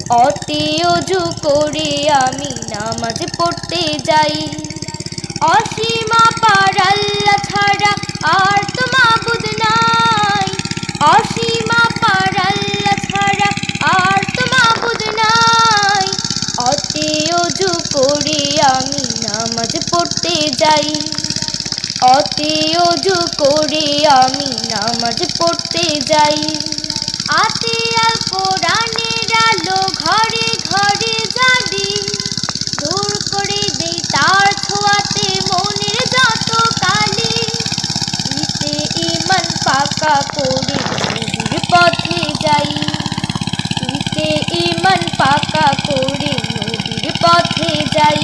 অতে অজু করে আমি নামাজ পড়তে যাই। অসীমা পার আল্লাহ ছাড়া আর তো মাবুদ নাই, অসীমা পার আল্লাহ ছাড়া আর তো মাবুদ নাই। অতে অজু করে আমি নামাজ পড়তে যাই, অতে অজু করে আমি নামাজ পড়তে যাই। আতে আল কোরআনের আলো ঘরে ঘরে জাগি, দূর করে দেই তার ছোঁয়াতে মনের যত কালি। ইতে ঈমান পাকা করে নবীর পথে যাই, ইতে ঈমান পাকা করে নবীর পথে যাই।